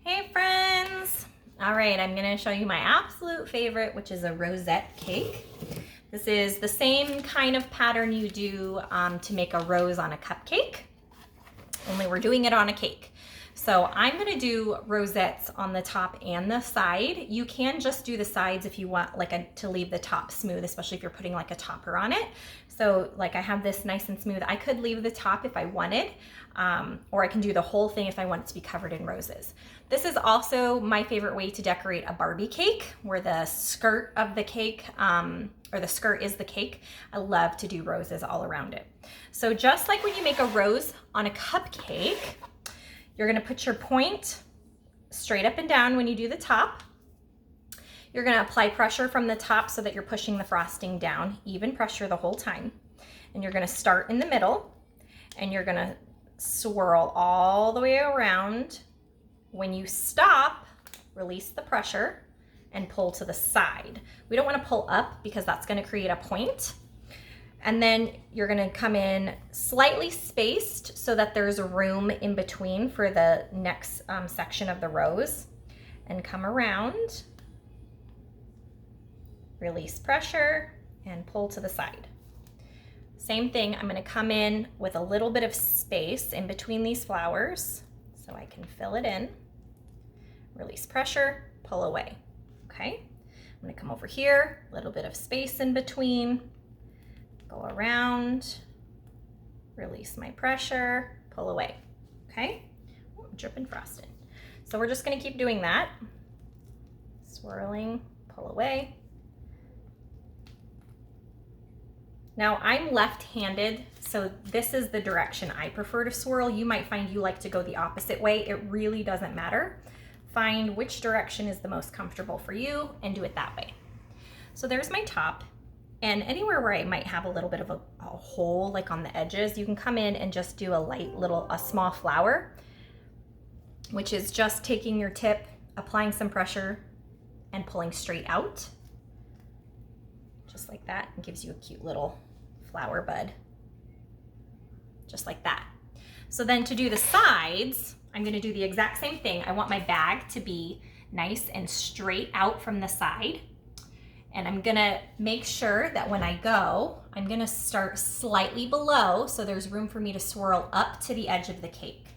Hey friends! All right, I'm gonna show you my absolute favorite, which is a rosette cake. This is the same kind of pattern you do to make a rose on a cupcake, only we're doing it on a cake. So I'm gonna do rosettes on the top and the side. You can just do the sides if you want to leave the top smooth, especially if you're putting like a topper on it. So like I have this nice and smooth. I could leave the top if I wanted, or I can do the whole thing if I want it to be covered in roses. This is also my favorite way to decorate a Barbie cake, where the skirt of the cake, or the skirt is the cake. I love to do roses all around it. So just like when you make a rose on a cupcake, you're gonna put your point straight up and down when you do the top. You're gonna apply pressure from the top so that you're pushing the frosting down, even pressure the whole time. And you're gonna start in the middle and you're gonna swirl all the way around. When you stop, release the pressure and pull to the side. We don't wanna pull up because that's gonna create a point. And then you're gonna come in slightly spaced so that there's room in between for the next section of the rose, and come around, release pressure and pull to the side. Same thing, I'm gonna come in with a little bit of space in between these flowers so I can fill it in, release pressure, pull away, okay? I'm gonna come over here, a little bit of space in between, go around, release my pressure, pull away, okay? Oh, I'm dripping frosted. So we're just gonna keep doing that. Swirling, pull away. Now I'm left-handed, so this is the direction I prefer to swirl. You might find you like to go the opposite way. It really doesn't matter. Find which direction is the most comfortable for you and do it that way. So there's my top. And anywhere where I might have a little bit of a hole, like on the edges, you can come in and just do a small flower, which is just taking your tip, applying some pressure, and pulling straight out. Just like that, and gives you a cute little flower bud. Just like that. So then to do the sides, I'm gonna do the exact same thing. I want my bag to be nice and straight out from the side. And I'm gonna make sure that when I go, I'm gonna start slightly below so there's room for me to swirl up to the edge of the cake.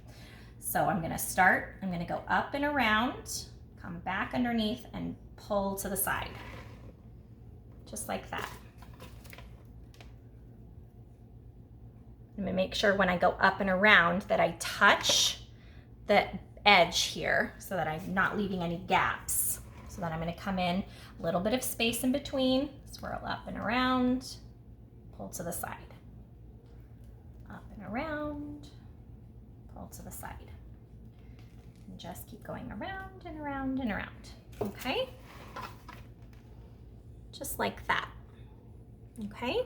So I'm gonna go up and around, come back underneath and pull to the side. Just like that. I'm gonna make sure when I go up and around that I touch the edge here so that I'm not leaving any gaps. So then I'm gonna come in, a little bit of space in between, swirl up and around, pull to the side. Up and around, pull to the side. And just keep going around and around and around, okay? Just like that, okay?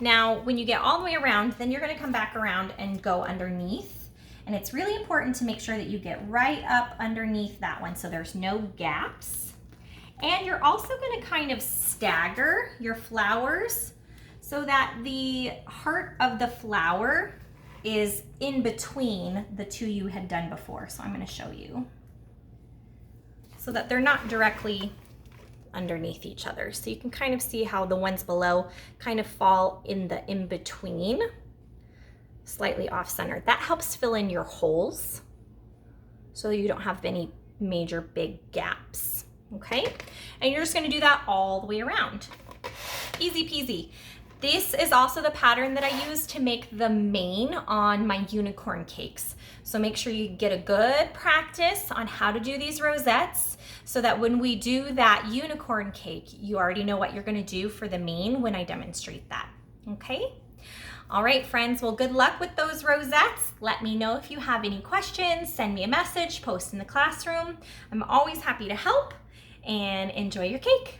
Now, when you get all the way around, then you're gonna come back around and go underneath. And it's really important to make sure that you get right up underneath that one so there's no gaps. And you're also gonna kind of stagger your flowers so that the heart of the flower is in between the two you had done before. So I'm gonna show you. So that they're not directly underneath each other. So you can kind of see how the ones below kind of fall in the in-between, slightly off-center. That helps fill in your holes so you don't have any major big gaps, okay? And you're just gonna do that all the way around. Easy peasy. This is also the pattern that I use to make the mane on my unicorn cakes. So make sure you get a good practice on how to do these rosettes so that when we do that unicorn cake, you already know what you're gonna do for the mane when I demonstrate that, okay? All right, friends, well, good luck with those rosettes. Let me know if you have any questions, send me a message, post in the classroom. I'm always happy to help, and enjoy your cake.